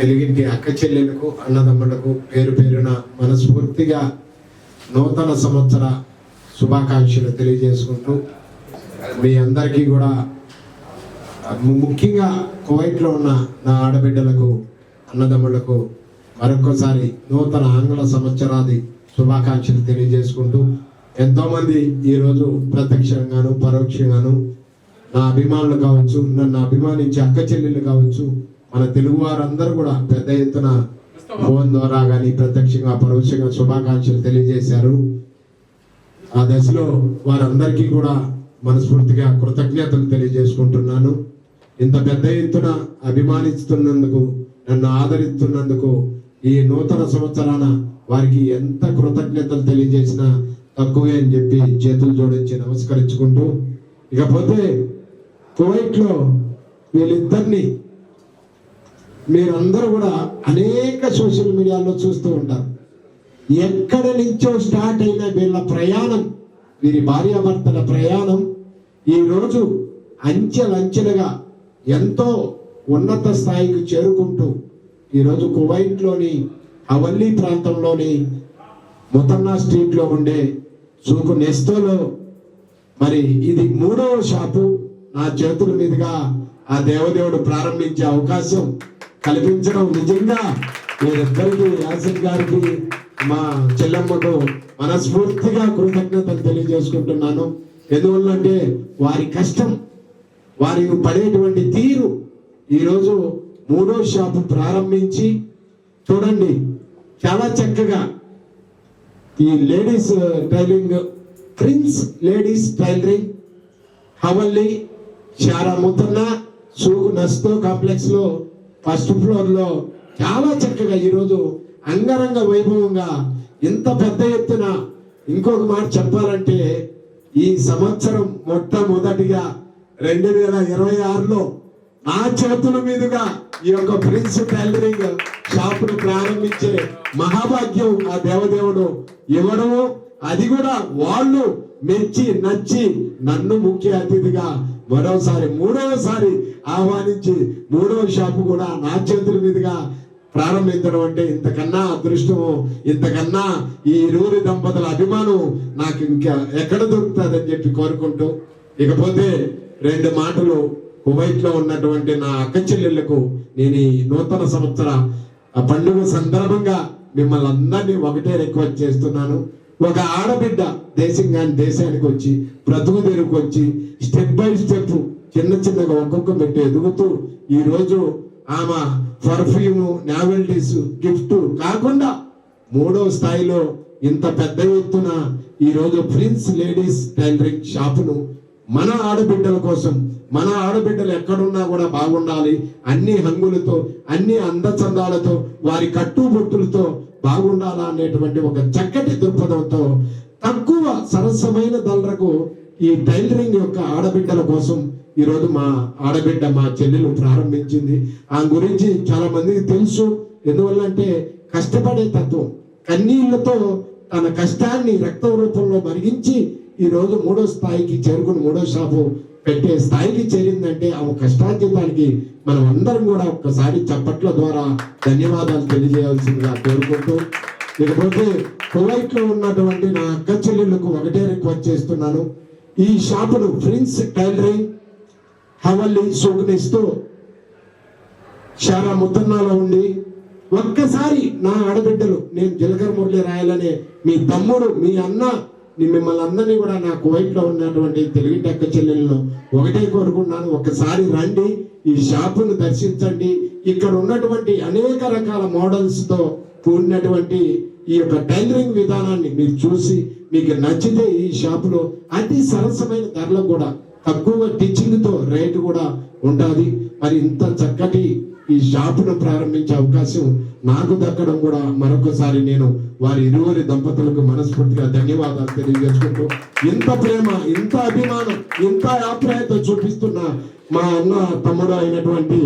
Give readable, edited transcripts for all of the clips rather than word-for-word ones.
తెలుగింటి అక్క చెల్లెలకు అన్నదమ్ములకు పేరు పేరున మనస్ఫూర్తిగా నూతన సంవత్సర శుభాకాంక్షలు తెలియజేసుకుంటూ మీ అందరికీ కూడా ముఖ్యంగా కువైట్లో ఉన్న నా ఆడబిడ్డలకు అన్నదమ్ములకు మరొకసారి నూతన ఆంగ్ల సంవత్సరాది శుభాకాంక్షలు తెలియజేసుకుంటూ ఎంతోమంది ఈరోజు ప్రత్యక్షంగాను పరోక్షంగాను నా అభిమానులు కావచ్చు, నన్ను అభిమానించే అక్క చెల్లెళ్ళు కావచ్చు, మన తెలుగు వారందరూ కూడా పెద్ద ఎత్తున ఫోన్ ద్వారా కానీ ప్రత్యక్షంగా పరోక్షంగా శుభాకాంక్షలు తెలియజేశారు. ఆ దశలో వారందరికీ కూడా మనస్ఫూర్తిగా కృతజ్ఞతలు తెలియజేసుకుంటున్నాను. ఇంత పెద్ద ఎత్తున అభిమానిస్తున్నందుకు, నన్ను ఆదరిస్తున్నందుకు ఈ నూతన సంవత్సరాన వారికి ఎంత కృతజ్ఞతలు తెలియజేసినా తక్కువే అని చెప్పి చేతులు జోడించి నమస్కరించుకుంటూ, ఇకపోతే కువైట్లో వీళ్ళిద్దరిని మీరందరూ కూడా అనేక సోషల్ మీడియాలో చూస్తూ ఉంటారు. ఎక్కడి నుంచో స్టార్ట్ అయిన వీళ్ళ ప్రయాణం, వీరి భార్యాభర్తల ప్రయాణం ఈరోజు అంచెలంచెలుగా ఎంతో ఉన్నత స్థాయికి చేరుకుంటూ ఈరోజు కువైట్లోని హవల్లీ ప్రాంతంలోని ముతన్నా స్ట్రీట్లో ఉండే సూకు నెస్తోలో మరి ఇది 3వ షాపు నా చేతుల మీదుగా ఆ దేవదేవుడు ప్రారంభించే అవకాశం కల్పించడం నిజంగా మీరిద్దరికి, యాసిన్ గారికి, మా చెల్లమ్మకు మనస్ఫూర్తిగా కృతజ్ఞతలు తెలియజేసుకుంటున్నాను. ఎందువల్లంటే వారి కష్టం, వారి పడేటువంటి తీరు ఈరోజు 3వ షాపు ప్రారంభించి చూడండి చాలా చక్కగా ఈ ladies tailoring, prince ladies tailoring Hawalli షారా ముతన్నా సూకు నస్తో కాంప్లెక్స్ లో ఫస్ట్ ఫ్లోర్ లో చాలా చక్కగా ఈరోజు అంగరంగ వైభవంగా ఇంత పెద్ద ఎత్తున. ఇంకొక మాట చెప్పాలంటే ఈ సంవత్సరం మొట్టమొదటిగా 2026లో నా చేతుల మీదుగా ఈ యొక్క ప్రిన్స్ టైలరింగ్ షాపును ప్రారంభించే మహాభాగ్యం ఆ దేవదేవుడు ఇవ్వడము, అది కూడా వాళ్ళు మెచ్చి నచ్చి నన్ను ముఖ్య అతిథిగా మరోసారి 3వసారి ఆహ్వానించి 3వ షాపు కూడా నా చేతుల మీదుగా ప్రారంభించడం అంటే ఇంతకన్నా అదృష్టము, ఇంతకన్నా ఈ ఇరువురి దంపతుల అభిమానం నాకు ఇంకా ఎక్కడ దొరుకుతుందని చెప్పి కోరుకుంటూ, ఇకపోతే 2 మాటలు కువైట్లో ఉన్నటువంటి నా అక్క చెల్లెళ్లకు నేను ఈ నూతన సంవత్సర పండుగ సందర్భంగా మిమ్మల్ని అందరినీ ఒకటే రిక్వెస్ట్ చేస్తున్నాను. ఒక ఆడబిడ్డ దేశానికి వచ్చి బ్రతుకు తెరుకు వచ్చి స్టెప్ బై స్టెప్ చిన్నగా ఒక్కొక్క మెట్టు ఎదుగుతూ ఈరోజు ఆమె పర్ఫ్యూమ్, నావెల్టీస్, గిఫ్ట్ కాకుండా 3వ స్థాయిలో ఇంత పెద్ద ఎత్తున ఈరోజు ప్రిన్స్ లేడీస్ టైలరింగ్ షాపును మన ఆడబిడ్డల కోసం, మన ఆడబిడ్డలు ఎక్కడున్నా కూడా బాగుండాలి, అన్ని హంగులతో, అన్ని అందచందాలతో, వారి కట్టుబొట్టులతో బాగుండాలా అనేటువంటి ఒక చక్కటి దృక్పథంతో తక్కువ సరసమైన ధరలకు ఈ టైలరింగ్ యొక్క ఆడబిడ్డల కోసం ఈరోజు మా ఆడబిడ్డ, మా చెల్లెలు ప్రారంభించింది. ఆ గురించి చాలా మందికి తెలుసు. ఎందువల్లంటే కష్టపడే తత్వం, కన్నీళ్లతో తన కష్టాన్ని రక్తం రూపంలో మరిగించి ఈరోజు 3వ స్థాయికి చేరుకుని 3వ షాపు పెట్టే స్థాయికి చేరిందంటే ఆమె కష్టార్జితానికి మనం అందరం కూడా ఒక్కసారి చప్పట్ల ద్వారా ధన్యవాదాలు తెలియజేయాల్సిందిగా కోరుకుంటూ, ఇకపోతే కువైట్లో ఉన్నటువంటి నా అక్క చెల్లెళ్లకు ఒకటే రిక్వెస్ట్ చేస్తున్నాను. ఈ షాపును ప్రిన్స్ టైలరింగ్ హవల్లీ సూకునిస్తూ షారా ముతన్నాలో ఉండి ఒక్కసారి నా ఆడబిడ్డలు, నేను జీలకర్ర మురళి రాయాలనే మీ తమ్ముడు, మీ అన్న, మిమ్మల్ని అందరినీ కూడా నా కువైట్లో ఉన్నటువంటి తెలుగు అక్క చెల్లెలను ఒకటే కోరుకున్నాను. ఒకసారి రండి, ఈ షాపును దర్శించండి. ఇక్కడ ఉన్నటువంటి అనేక రకాల మోడల్స్ తో కూడినటువంటి ఈ యొక్క టైలరింగ్ విధానాన్ని మీరు చూసి మీకు నచ్చితే ఈ షాపులో అతి సరసమైన ధరలు కూడా, తక్కువ టీచింగ్ తో రేటు కూడా ఉంటుంది. మరి ఇంత చక్కటి ఈ షాపును ప్రారంభించే అవకాశం నాకు దక్కడం కూడా మరొకసారి నేను వారి ఇరువురి దంపతులకు మనస్ఫూర్తిగా ధన్యవాదాలు తెలియజేసుకుంటూ, ఇంత ప్రేమ, ఇంత అభిమానం, ఇంత ఆప్యాయత చూపిస్తున్న మా అన్న తమ్ముడు అయినటువంటి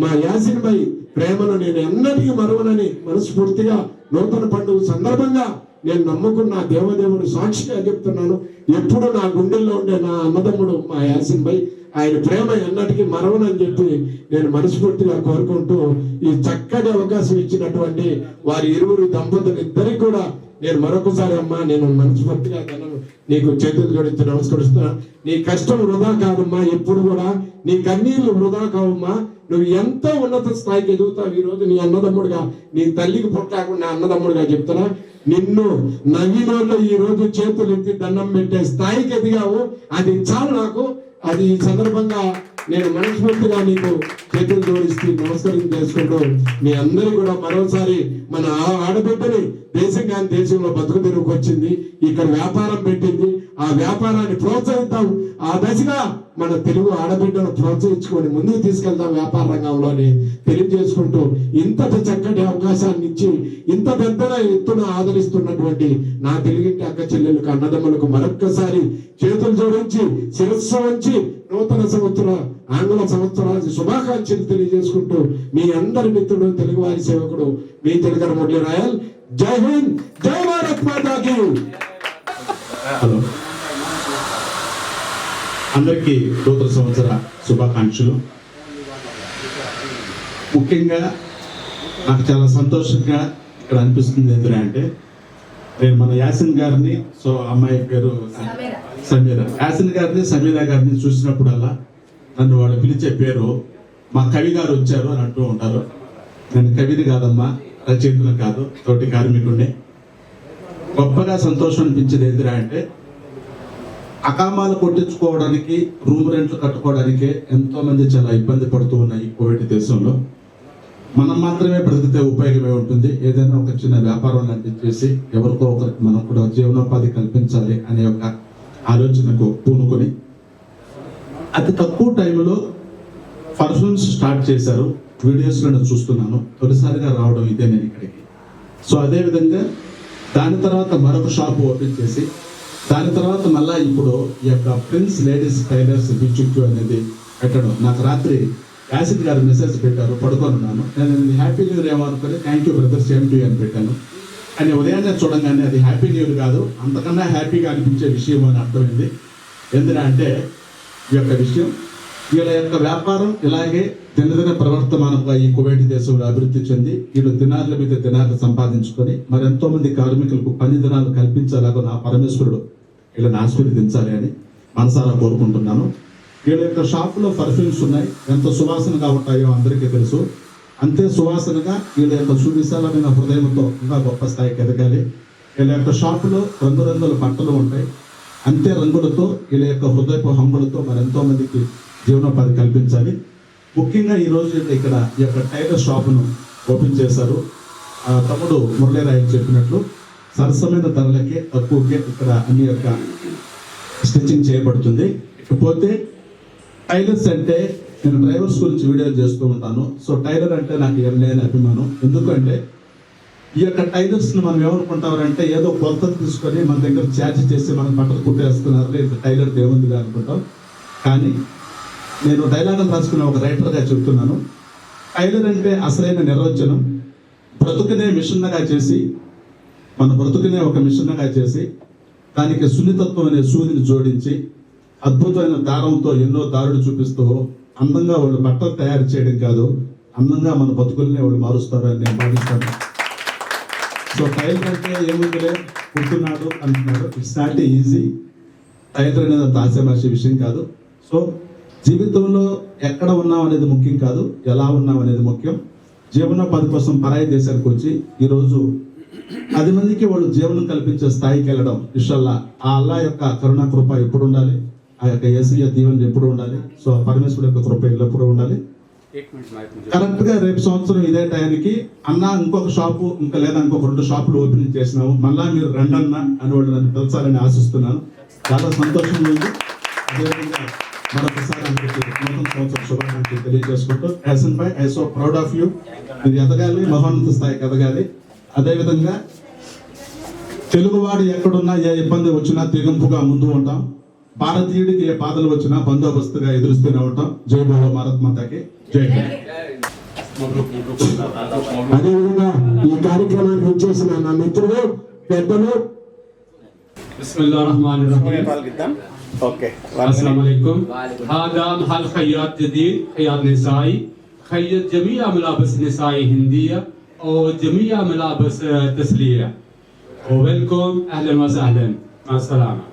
మా యాసిన్ భాయ్ ప్రేమను నేను ఎన్నటికీ మరువనని మనస్ఫూర్తిగా నూతన పండుగ సందర్భంగా నేను నమ్ముకున్న దేవదేవుడు సాక్షిగా చెప్తున్నాను. ఎప్పుడు నా గుండెల్లో ఉండే నా అన్నదమ్ముడు మా యాసిన్ భాయ్. ఆయన ప్రేమ ఎన్నటికీ మరవనని చెప్పి నేను మనస్ఫూర్తిగా కోరుకుంటూ ఈ చక్కటి అవకాశం ఇచ్చినటువంటి వారి ఇరువురు దంపతులు ఇద్దరికి కూడా నేను మరొకసారి అమ్మా నేను మనస్ఫూర్తిగా నీకు చేతులు జోడించి నమస్కరిస్తున్నా. నీ కష్టం వృధా కాదమ్మా, ఎప్పుడు కూడా నీ కన్నీళ్లు వృధా కావమ్మా. నువ్వు ఎంతో ఉన్నత స్థాయికి ఎదుగుతావు. ఈ రోజు నీ అన్నదమ్ముడుగా, నీ తల్లికి పుట్టాకుండా అన్నదమ్ముడుగా చెప్తున్నా, నిన్ను నవ్వినోళ్ళు ఈ రోజు చేతులు ఎత్తి దండం పెట్టే స్థాయికి ఎదిగావు. అది చాలు నాకు. అది ఈ సందర్భంగా నేను మనస్ఫూర్తిగా నీకు చేతులు జోడిస్తూ నమస్కారం చేసుకుంటూ మీ అందరూ కూడా మరోసారి మన ఆడబిడ్డని దేశంలో బతుకు తెరువుకు వచ్చింది, ఇక్కడ వ్యాపారం పెట్టింది, ఆ వ్యాపారాన్ని ప్రోత్సహిద్దాం. ఆ దశగా మన తెలుగు ఆడబిడ్డను ప్రోత్సహించుకొని ముందుకు తీసుకెళ్తాం వ్యాపార రంగంలోని తెలియజేసుకుంటూ ఇంతటి చక్కటి అవకాశాన్ని ఇచ్చి ఇంత పెద్ద ఎత్తున ఆదరిస్తున్నటువంటి నా తెలుగింటి అక్క చెల్లెలకు అన్నదమ్ములకు మరొక్కసారి చేతులు జోడించి శిరస్సు వంచి నూతన సంవత్సర ఆంగ్ల సంవత్సరాది శుభాకాంక్షలు తెలియజేసుకుంటూ మీ అందరి మిత్రుడు తెలుగువారి సేవకుడు మీ తెలుగు మురళీ రాయల్. జై హింద్, జై భారత్ మాతాకి. హలో, అందరికీ నూతన సంవత్సర శుభాకాంక్షలు. ముఖ్యంగా నాకు చాలా సంతోషంగా ఇక్కడ అనిపిస్తుంది ఎందుకంటే నేను మన యాసిన్ గారిని, సో అమ్మాయి పేరు సమీర, యాసిన్ గారిని సమీర గారిని చూసినప్పుడల్లా నన్ను వాళ్ళు పిలిచే పేరు మా కవి గారు వచ్చారు అని అంటూ ఉంటారు. నేను కవిని కాదమ్మా, రచయితను కాదు, తోటి కార్మికుడిని. గొప్పగా సంతోషం అనిపించేది ఏంటిరా అంటే అకామాలు కొట్టించుకోవడానికి, రూమ్ రెంట్లు కట్టుకోవడానికే ఎంతో మంది చాలా ఇబ్బంది పడుతూ ఉన్నాయి ఈ కోవిడ్ దేశంలో. మనం మాత్రమే బ్రతికితే ఉపయోగమే ఉంటుంది. ఏదైనా ఒక చిన్న వ్యాపారం లాంటిది చేసి ఎవరికో ఒకరికి మనం కూడా జీవనోపాధి కల్పించాలి అనే ఒక ఆలోచనకు పూనుకొని అతి తక్కువ టైంలో పర్ఫ్యూమ్స్ స్టార్ట్ చేశారు. వీడియోస్లో నేను చూస్తున్నాను, తొలిసారిగా రావడం ఇదే నేను ఇక్కడికి. సో అదేవిధంగా దాని తర్వాత మరొక షాప్ ఓపెన్ చేసి దాని తర్వాత మళ్ళీ ఇప్పుడు ఈ యొక్క ప్రిన్స్ లేడీస్ టైలర్స్ బిచ్చుక్యూ అనేది పెట్టడం. నాకు రాత్రి యాసిడ్ గారు మెసేజ్ పెట్టారు, పడుకొని ఉన్నాను. నేను హ్యాపీ న్యూ ఇయర్ ఏమో అనుకుని thank you brother same to you అని పెట్టాను. కానీ ఉదయాన్నే చూడంగానే అది హ్యాపీ న్యూ ఇయర్ కాదు, అంతకన్నా హ్యాపీగా అనిపించే విషయం అని అర్థమైంది. ఎందుకంటే ఈ యొక్క విషయం, వీళ్ళ యొక్క వ్యాపారం ఇలాగే దినదిన ప్రవర్తమానంగా ఈ కువైట్ దేశంలో అభివృద్ధి చెంది వీళ్ళు దినాల మీద దినాలు సంపాదించుకొని మరి ఎంతో మంది కార్మికులకు పని దినాలు కల్పించేలాగా నా పరమేశ్వరుడు వీళ్ళని ఆశీర్వదించాలి అని మనసారా కోరుకుంటున్నాను. వీళ్ళ యొక్క షాపులో పర్ఫ్యూమ్స్ ఉన్నాయి, ఎంత సువాసనగా ఉంటాయో అందరికీ తెలుసు. అంతే సువాసనగా వీళ్ళ యొక్క సువిశాలమైన హృదయంతో ఇంకా గొప్ప స్థాయికి ఎదగాలి. వీళ్ళ యొక్క షాపులో రంగురంగుల బట్టలు ఉంటాయి, అంతే రంగులతో వీళ్ళ యొక్క హృదయపు హంగులతో మరి ఎంతో మందికి జీవనోపాధి కల్పించాలి. ముఖ్యంగా ఈరోజు ఇక్కడ ఈ యొక్క టైలర్ షాపును ఓపెన్ చేశారు. తమ్ముడు మురళీరాయలు చెప్పినట్లు సరసమైన ధరలకే, తక్కువకే ఇక్కడ అన్ని యొక్క స్టిచ్చింగ్ చేయబడుతుంది. ఇకపోతే టైలర్స్ అంటే నేను డ్రైవర్స్ గురించి వీడియోలు చేస్తూ ఉంటాను. సో టైలర్ అంటే నాకు లేని అభిమానం. ఎందుకంటే ఈ యొక్క టైలర్స్ని మనం ఏమనుకుంటామంటే ఏదో కొలతలు తీసుకొని మన దగ్గర ఛార్జ్ చేసి మనం బట్టలు కుట్టేస్తున్నారు, లేదు టైలర్ దేవుందిగా అనుకుంటాం. కానీ నేను డైలాగులు రాసుకునే ఒక రైటర్గా చెప్తున్నాను, టైలర్ అంటే అసలైన నిర్వచనం బ్రతుకునే మిషన్గా చేసి, మన బ్రతుకునే ఒక మిషన్గా చేసి దానికి సున్నితత్వం అనే సూర్యుని జోడించి అద్భుతమైన దారంతో ఎన్నో దారులు చూపిస్తూ అందంగా వాళ్ళు బట్టలు తయారు చేయడం కాదు, అందంగా మన బతుకుల్ని వాళ్ళు మారుస్తారు అని నేను భావిస్తాను. సో టైలర్ అంటే ఏముందిలే కుడుతున్నాడు అంటున్నాడు, ఇట్స్ నాట్ ఈజీ. టైలర్ అనేది అంత ఆశామాషి విషయం కాదు. సో జీవితంలో ఎక్కడ ఉన్నాం అనేది ముఖ్యం కాదు, ఎలా ఉన్నాం అనేది ముఖ్యం. జీవనోపాధి కోసం పరాయి దేశానికి వచ్చి ఈరోజు 10 మందికి వాళ్ళు జీవనం కల్పించే స్థాయికి వెళ్ళడం ఇన్షాల్లా ఆ అల్లా యొక్క కరుణా కృప ఎప్పుడు ఉండాలి, ఆ యొక్క యేసయ్య దీవెనలు ఎప్పుడు ఉండాలి. సో పరమేశ్వరుడు యొక్క కృప ఎల్లప్పుడూ ఉండాలి. కరెక్ట్ గా రేపు సంవత్సరం ఇదే టైంకి అన్న ఇంకొక షాపు ఇంకా లేదా ఇంకొక 2 షాపులు ఓపెనింగ్ చేసినాము, మళ్ళా మీరు రండన్న అని వాళ్ళు నన్ను పిలిచాలని ఆశిస్తున్నాను. చాలా సంతోషంగా ఉంది. అదేవిధంగా మరొకసారి అందరికీ నూతన సంవత్సరం శుభాకాంక్షలు తెలియజేసుకుంటూ, Yasin bhai I so proud of you. మీరు ఎదగాలి, మహోన్నత స్థాయికి ఎదగాలి. అదేవిధంగా తెలుగువాడు ఎక్కడున్నా ఏ ఇబ్బంది వచ్చినా తెగింపుగా ముందు ఉంటాం, భారతీయుడికి ఏ బాధలు వచ్చినా బందోబస్తుగా ఎదురుస్తూనే ఉంటాం. జై బోలో భారత్ మాతాకి జై. అదేవిధంగా ఈ కార్యక్రమానికి వచ్చేసిన నా మిత్రులు పెద్దలు బిస్మిల్లాహిర్ రహమానిర్ రహీం. ओके अस्सलाम वालेकुम हादाम हल खैयात जदीद खैयात निसाई खैयत जमीया मलाबस निसाई हिंदिया और जमीया मलाबस तस्लिया वेलकम अहलन व सहलन मा सलामा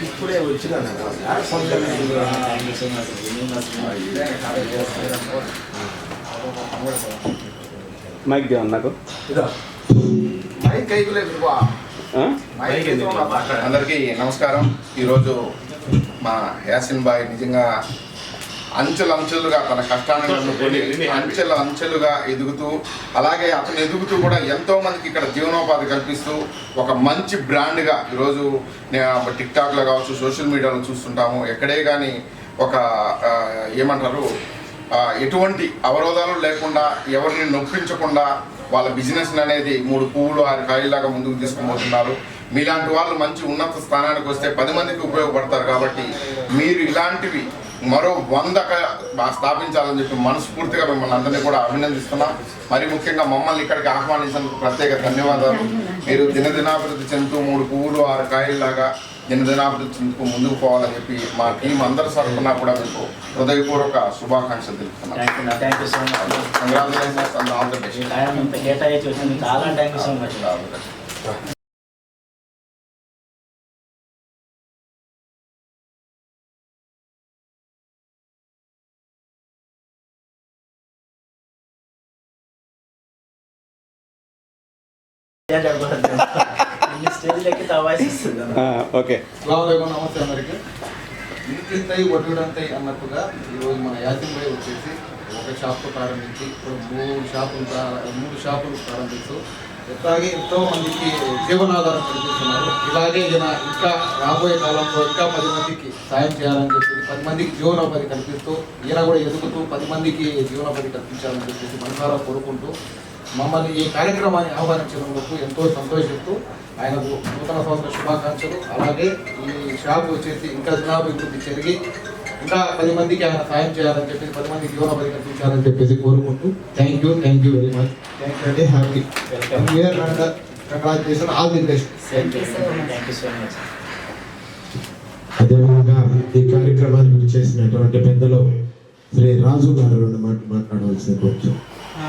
ఇప్పుడే వచ్చినా माइक दिया నాకు అందరికీ నమస్కారం. ఈరోజు మా యాసిన్ బాయ్ నిజంగా అంచెలుగా తన కష్టాన్ని నమ్ముకొని అంచెలుగా ఎదుగుతూ, అలాగే అతను ఎదుగుతూ కూడా ఎంతో మందికి ఇక్కడ జీవనోపాధి కల్పిస్తూ ఒక మంచి బ్రాండ్గా ఈరోజు టిక్ టాక్లో కావచ్చు, సోషల్ మీడియాలో చూస్తుంటాము. ఎక్కడే కానీ ఒక ఏమంటారు ఎటువంటి అవరోధాలు లేకుండా, ఎవరిని నొప్పించకుండా వాళ్ళ బిజినెస్ అనేది 3 పువ్వులు 6 కాయలాగా ముందుకు తీసుకుపోతున్నారు. మీలాంటి వాళ్ళు మంచి ఉన్నత స్థానానికి వస్తే 10 మందికి ఉపయోగపడతారు. కాబట్టి మీరు ఇలాంటివి మరో 100 స్థాపించాలని చెప్పి మనస్ఫూర్తిగా మిమ్మల్ని అందరినీ కూడా అభినందిస్తున్నాం. మరి ముఖ్యంగా మమ్మల్ని ఇక్కడికి ఆహ్వానించినందుకు ప్రత్యేక ధన్యవాదాలు. మీరు దినదినాభివృద్ధి చెందుతూ 3 పువ్వులు 6 కాయల్లాగా దినదినాభివృద్ధి చెందుతూ ముందుకు పోవాలని చెప్పి మా టీం అందరి తరఫున కూడా మీకు హృదయపూర్వక శుభాకాంక్షలు తెలుపుతున్నాం. Thank you so much. Congratulations and all the best. Time ఇంత కేటాయించి వచ్చినందుకు చాలా thank you so much. Stage ఎక్కితే వాయిస్ వస్తుంది. ఓకే నమస్తే అందరికి. ఇంటింతై ఒడ్డుడంతై అన్నట్టుగా ఈరోజు మన యాసిన్ భాయ్ వచ్చేసి ఒక షాప్తో ప్రారంభించి ఇప్పుడు 3 షాపులు ప్రారంభిస్తూ ఇట్లాగే ఎంతో మందికి జీవనాధారం కల్పిస్తున్నారు. ఇలాగే ఈయన ఇంకా రాబోయే కాలంలో ఇంకా 10 మందికి సాయం చేయాలని చెప్పి 10 మందికి జీవనోపాధి కల్పిస్తూ ఈయన కూడా ఎదుగుతూ 10 మందికి జీవనోపాధి కల్పించాలని చెప్పేసి మనసారా కోరుకుంటూ మమ్మల్ని ఈ కార్యక్రమాన్ని ఆహ్వానించినందుకు ఎంతో సంతోషిస్తూ ఆయనకు నూతన సంవత్సర శుభాకాంక్షలు. అలాగే ఈ షాప్ వచ్చేసి ఇంకా దినాభివృద్ధి జరిగి ఇంకా 10 మందికి ఆయన సాయం చేయాలని చెప్పేసి 10 మందికి జీవనోపాధి కల్పించాలని చెప్పేసి కోరుకుంటూ thank you very much. Thank you అండి. Happy year and congratulation, all the best. Thank you so much. అదేవిధంగా ఈ కార్యక్రమానికి చేసినటువంటి పెద్దలు శ్రీ రాజు గారు 2 మాటలు మాట్లాడవలసిన కొంచెం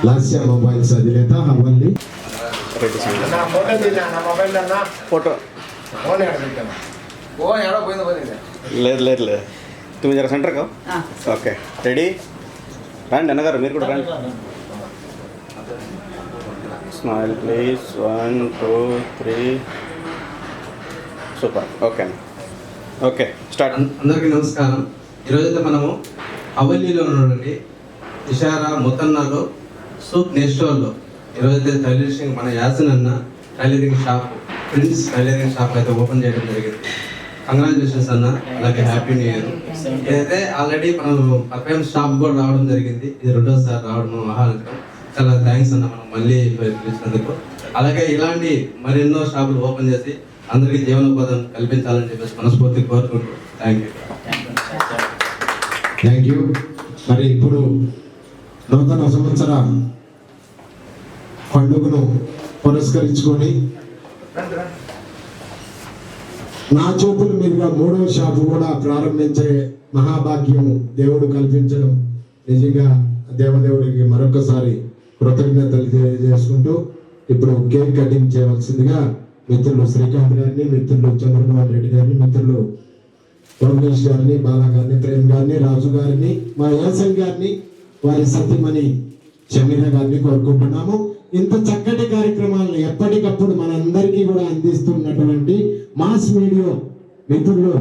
లాస్య మొబైల్స్ అధినేత హవల్లి. ఫోటో ఓ ఎడ పోయిందో పోయింది. లేదు तुम्ही जरा सेंटर का ఓకే రెడీ రండి అన్నగారు, మీరు కూడా రండి. Smile please 1 2 3 super. ఓకే అండి, ఓకే స్టార్ట్. అందరికీ నమస్కారం. ఈరోజైతే మనము అవల్లిలో ఉన్నటువంటి ఇషారా ముతన్నాలో సూప్ నెస్టోల్లో ఈరోజైతే టైలరింగ్ మన యాసిన్ అన్న tailoring shop, prince tailoring shop అయితే ఓపెన్ చేయడం జరిగింది. కంగ్రాచులేషన్స్ అన్న, అలాగే హ్యాపీ న్యూ ఇయర్. ఇదైతే ఆల్రెడీ మనం పర్ఫెమ్ షాప్ కూడా రావడం జరిగింది. ఇది 2వ సారి రావడం మనం ఆహ్వానించడం చాలా థ్యాంక్స్ అన్న, మనం మళ్ళీ పిలిచినందుకు. అలాగే ఇలాంటి మరెన్నో షాపులు ఓపెన్ చేసి అందరికీ జీవనోపాధి కల్పించాలని చెప్పేసి మనస్ఫూర్తి కోరుకుంటూ థ్యాంక్ యూ. మరి ఇప్పుడు నూతన సంవత్సర పండుగను పురస్కరించుకొని నా చూపుల మీదుగా 3వ షాపు కూడా ప్రారంభించే మహాభాగ్యం దేవుడు కల్పించడం నిజంగా దేవదేవుడికి మరొకసారి కృతజ్ఞతలు తెలియజేసుకుంటూ ఇప్పుడు కేక్ కటింగ్ చేయవలసిందిగా మిత్రులు శ్రీకాంత్ గారిని, మిత్రులు చంద్రమోహన్ రెడ్డి గారిని, మిత్రులు రమేష్ గారిని, బాలా గారిని, ప్రేమ్ గారిని, రాజు గారిని, మా యాసన్ గారిని, వారి సతీమణి షమీరా గారిని కోరుకుంటున్నాము. ఇంత చక్కటి కార్యక్రమాలను ఎప్పటికప్పుడు మనందరికీ కూడా అందిస్తున్నటువంటి మాస్ మీడియా మిత్రులు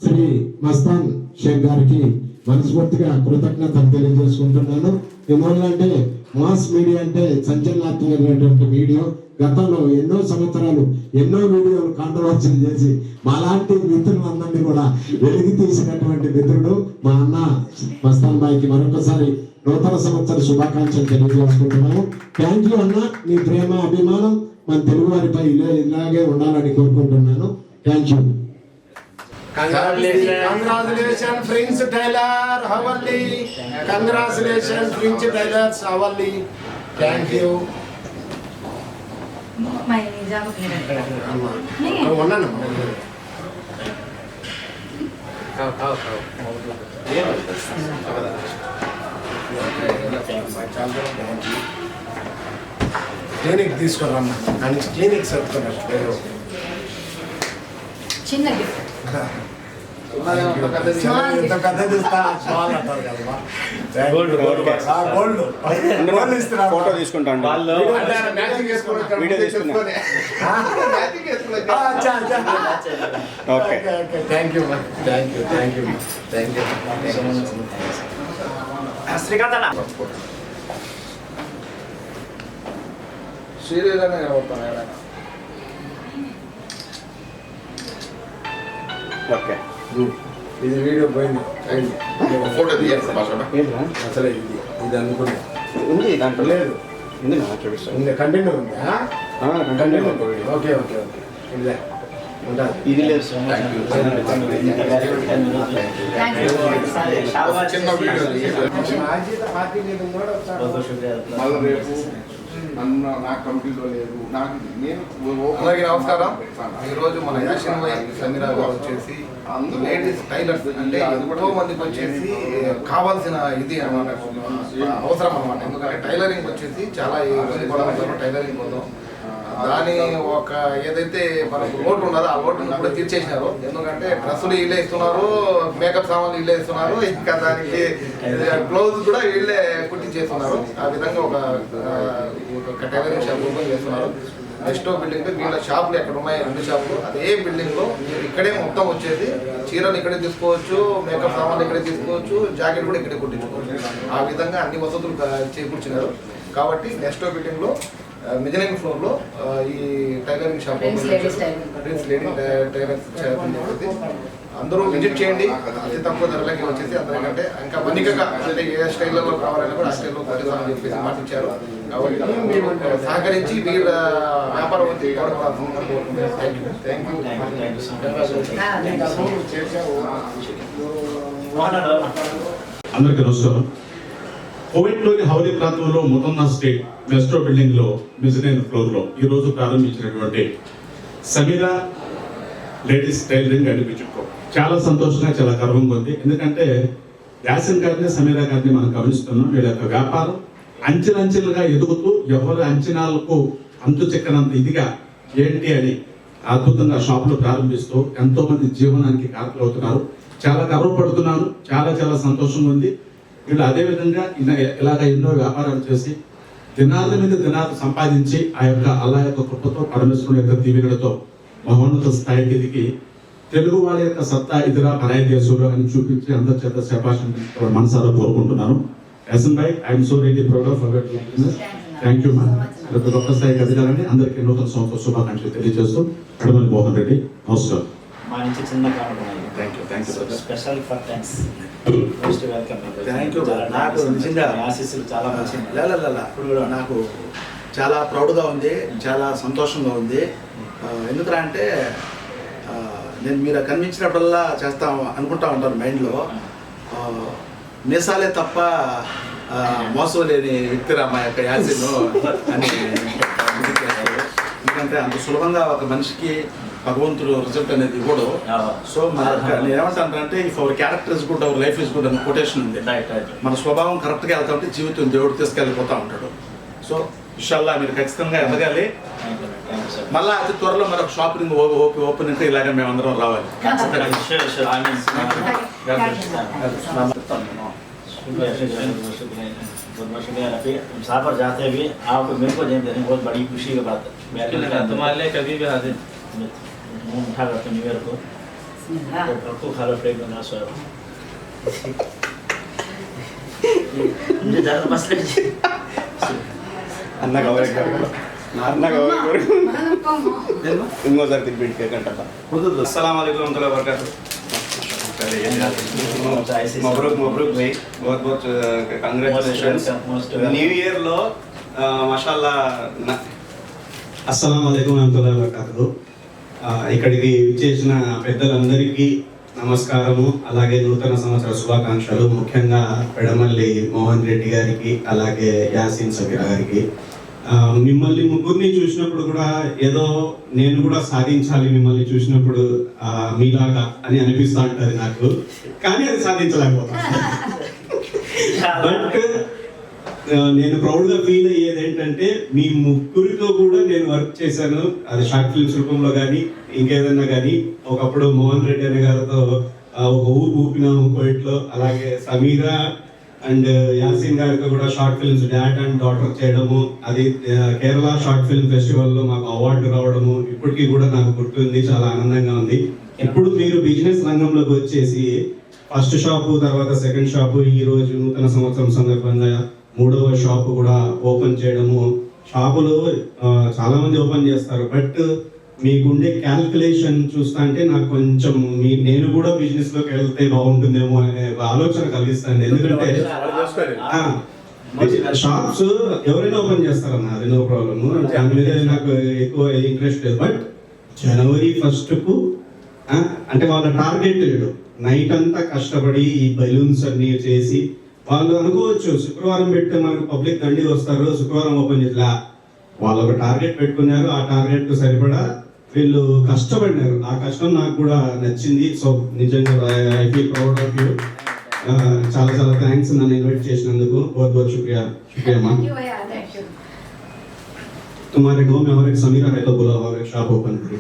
శ్రీ మస్తాన్ షేక్ గారికి మనస్ఫూర్తిగా కృతజ్ఞతలు తెలియజేసుకుంటున్నాను. ఎందుకంటే మాస్ మీడియా అంటే సంచలనాత్మకమైనటువంటి మీడియా. గతంలో ఎన్నో సంవత్సరాలు ఎన్నో వీడియోలు కాంట్రవర్సీలు చేసి మాలాంటి మిత్రులందరినీ కూడా వెలికి తీసినటువంటి మిత్రుడు మా అన్న మస్తాన్ బాయ్కి మరొకసారి నూతన సంవత్సర శుభాకాంక్షలు తెలియజేసుకుంటున్నాము. థ్యాంక్ యూ అన్న, మీ ప్రేమ అభిమానం మన తెలుగు వారిపై ఇలాగే ఉండాలని కోరుకుంటున్నాను. Thank you. Congratulations, Prince Taylor Hawali. Congratulations, Prince Taylor Hawali. Thank you. मैं नहीं जाऊँ नहीं ఉన్నానమ్మా. క్లినిక్ తీసుకురమ్మా. కానీ క్లినిక్ చెప్తున్నారు. చిన్న గిఫ్ట్ ఇంత పెద్దది ఇస్తా, స్మాల్ అంటారు కదమ్మా. గోల్డ్ ఇస్తున్నా. ఫోటో తీసుకుంటాను. వీడియో తీసుకున్నా. ఓకే. థ్యాంక్ యూ శ్రీకాంత్ అన్న శ్రీదేవిగానే కనబడతాను ఎవరైనా. ఓకే. ఇది వీడియో పోయింది. ఫోటో తీయాలి భాష. అసలే ఇది అనుకున్నా. ఉంది దాంట్లో లేదు, ఉంది నా చూపిస్తాను. ఉంది, కంటిన్యూ ఉంది. కంటిన్యూ. ఓకే ఇదే ఉంటుంది. ఇది లేదు. చిన్న వీడియో పార్టీ మీద ఉన్నాడు ఒకసారి. మళ్ళీ రేపు నన్ను నా కమిటీలో లేదు నాకు నేను. అలాగే నమస్కారం. ఈరోజు మన యాషన్ భాయ్ సమీరా గారు వచ్చేసి లేడీస్ టైలర్స్ అంటే ఎంతో మందికి వచ్చేసి కావాల్సిన ఇది అన్నమాట, అవసరం అన్నమాట. ఎందుకంటే టైలరింగ్ వచ్చేసి చాలా ఇబ్బంది పడాలి టైలరింగ్ కోసం. దాని ఒక ఏదైతే మనకు లోటు ఉన్నదో ఆ లోటును కూడా తీర్చేసినారు. ఎందుకంటే డ్రెస్సులు వీళ్ళే ఇస్తున్నారు, మేకప్ సామాన్లు వీళ్ళే ఇస్తున్నారు, ఇంకా దానికి బ్లౌజ్ కూడా వీళ్ళే కుట్టించేస్తున్నారు. ఆ విధంగా ఒక టైలరింగ్ షాప్ ఓపెన్ చేస్తున్నారు. నెక్స్ట్ బిల్డింగ్ వీళ్ళ షాపులు ఎక్కడ ఉన్నాయి, 2 షాపులు అదే బిల్డింగ్ లో మీరు ఇక్కడే మొత్తం వచ్చేసి చీరలు ఇక్కడే తీసుకోవచ్చు, మేకప్ సామాన్లు ఇక్కడే తీసుకోవచ్చు, జాకెట్ కూడా ఇక్కడే కుట్టించుకోవచ్చు. ఆ విధంగా అన్ని వసతులు చేకూర్చినారు. కాబట్టి నెక్స్ట్ బిల్డింగ్ లో మెజరింగ్ ఫ్లోర్ లో ఈ tailoring shop prince ladies tailors shop చేసేది. అందరూ విజిట్ చేయండి. అతి తక్కువ ధరలకి వచ్చేసి అందరికంటే ఇంకా మన్నికగా అంటే ఏ స్టైల్లో కావాలన్నా కూడా ఆ స్టైల్లో కుట్టిస్తామని చెప్పేసి మాట ఇచ్చారు. కాబట్టి మీరు సహకరించి వీళ్ళ వ్యాపారం వచ్చి అందరికీ నమస్కారం. కోవిడ్లోని హౌలీ ప్రాంతంలో ముతన్నా స్టేట్ మెస్ట్రో బిల్డింగ్ లో మెజరైన్ ఫ్లోర్ లో ఈ రోజు ప్రారంభించినటువంటి Sameera ladies tailoring and boutique చాలా సంతోషంగా, చాలా గర్వంగా ఉంది. ఎందుకంటే యాసిన్ గారిని, సమీరా గారిని మనం గమనిస్తున్నాం. వీళ్ళ యొక్క వ్యాపారం అంచెలంచెలుగా ఎదుగుతూ ఎవరి అంచనాలకు అంతు చెక్కనంత ఇదిగా ఏంటి అని అద్భుతంగా షాపులు ప్రారంభిస్తూ ఎంతో మంది జీవనానికి కారకులు అవుతున్నారు. చాలా గర్వపడుతున్నాను. చాలా చాలా సంతోషంగా ఉంది. వీళ్ళు అదేవిధంగా ఇలాగ ఎన్నో వ్యాపారాలు చేసి దినాల మీద దినాలు సంపాదించి ఆ యొక్క అల్లా యొక్క కృపతో, పరమేశ్వరుని యొక్క దీవెనలతో మహోన్నత స్థాయికి ఎదిగి తెలుగు వాళ్ళ యొక్క సత్తా ఇతర పరాయ దేశంలో అని చూపించి అందరి చేత శభాషణ మనసారా కోరుకుంటున్నాను. Yasin bhai, I'm so really proud of our business. Thank you ma'am. గొప్ప స్థాయికి ఎదగాలని అందరికీ నూతన సంవత్సర శుభాకాంక్షలు తెలియజేస్తూ కడమల్లి మోహన్ రెడ్డి. నమస్కారం. మా నుంచి చిన్న కానుక special for thanks. Most welcome. Thank you. నాకు నిజంగా ఆశీస్సులు చాలా మంచి. ఇప్పుడు కూడా నాకు చాలా ప్రౌడ్గా ఉంది, చాలా సంతోషంగా ఉంది. ఎందుకంటే నేను మీరు కనిపించినప్పుడల్లా చేస్తా అనుకుంటా ఉంటాను మైండ్లో. మీసాలే తప్ప మోసం లేని వ్యక్తిరా మా యొక్క యాసిన్ అని. ఎందుకంటే అంత సులభంగా ఒక మనిషికి భగవంతుడు రిజల్ట్ అనేది ఇవ్వడు. సో నేను ఏమంటానంటే if our character is good our life is good అని కొటేషన్ ఉంది. మన స్వభావం కరెక్ట్గా వెళ్తా ఉంటే జీవితం దేవుడు తీసుకెళ్ళిపోతూ ఉంటాడు. సో ఇన్షాల్లా మీరు ఖచ్చితంగా ఎదగాలి. మళ్ళీ అతి త్వరలో మరొక షాపింగ్ ఓపెన్ అయితే ఇలాగ మేమందరం రావాలి. मुसाफर जाते भी आप मेरे को देने बहुत बड़ी खुशी की बात है. तुम्हारे लिए कभी भी हाजिर. मुँह उठा करते न्यू ईयर को तो खा लो प्लेट बना सो मुझे ज़्यादा मसले అన్న గౌరవ ఇంకోసారి తిరిగి కంట. అస్సలాము అలైకుం వరహమతుల్లాహి వబరకాతుహు. మబ్రూక్ భాయ్, बहुत बहुत కంగ్రాచులేషన్స్. న్యూ ఇయర్ లో మాషాల్లా. అస్సలాము అలైకుం వరహమతుల్లాహి వబరకాతుహు. ఇక్కడికి విచ్చేసిన పెద్దలందరికీ నమస్కారము, అలాగే నూతన సంవత్సర శుభాకాంక్షలు. ముఖ్యంగా పెడమల్లి మోహన్ రెడ్డి గారికి, అలాగే యాసిన్ సమీర గారికి. మిమ్మల్ని ముగ్గురిని చూసినప్పుడు కూడా ఏదో నేను కూడా సాధించాలి మిమ్మల్ని చూసినప్పుడు మీలాగా అని అనిపిస్తూ ఉంటుంది నాకు, కానీ అది సాధించలేకపోతాను. బట్ నేను ప్రౌడ్గా ఫీల్ అయ్యేది ఏంటంటే మీ ముగ్గురితో కూడా నేను వర్క్ చేశాను. అది షార్ట్ ఫిల్మ్స్ రూపంలో కానీ ఇంకేదన్నా కానీ. ఒకప్పుడు మోహన్ రెడ్డి అనే గారితో ఒక ఊపినాము కోయిట్లో, అలాగే సమీరా అండ్ యాసిన్ గారితో కూడా short films dad and daughter చేయడము, అది కేరళ షార్ట్ ఫిల్మ్ ఫెస్టివల్లో మాకు అవార్డు రావడము ఇప్పటికీ కూడా నాకు గుర్తుంది, చాలా ఆనందంగా ఉంది. ఇప్పుడు మీరు బిజినెస్ రంగంలోకి వచ్చేసి ఫస్ట్ షాపు, తర్వాత సెకండ్ షాపు, ఈ రోజు నూతన సంవత్సరం సందర్భంగా 3వ షాపు కూడా ఓపెన్ చేయడము. షాపులు చాలా మంది ఓపెన్ చేస్తారు, బట్ మీకుండే క్యాల్కులేషన్ చూస్తా అంటే నాకు కొంచెం నేను కూడా బిజినెస్ లోకి వెళ్తే బాగుంటుందేమో అనే ఆలోచన కలిగిస్తాను. ఎందుకంటే షాప్స్ ఎవరైనా ఓపెన్ చేస్తారన్న, అది నో ప్రాబ్లమ్, దాని మీద నాకు ఎక్కువ ఇంట్రెస్ట్ లేదు. బట్ జనవరి 1కు అంటే వాళ్ళ టార్గెట్ నైట్ అంతా కష్టపడి ఈ బెలూన్స్ అన్ని చేసి వాళ్ళు అనుకోవచ్చు శుక్రవారం పెడితే మనకు పబ్లిక్ దండి వస్తారు, శుక్రవారం ఓపెన్ చేసా. వాళ్ళు ఒక టార్గెట్ పెట్టుకున్నారు, ఆ టార్గెట్ కు సరిపడా వీళ్ళు కష్టపడినారు. ఆ కష్టం నాకు కూడా నచ్చింది. సో నిజంగా I feel proud of you. చాలా చాలా థ్యాంక్స్ నన్ను ఇన్వైట్ చేసినందుకు. बहुत बहुत शुक्रिया शुक्रिया माँ. तुम्हारे गाँव में और एक समीरा है तो बुलाओ और एक शॉप ओपन करो.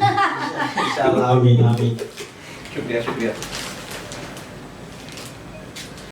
आमीन आमीन. शुक्रिया शुक्रिया.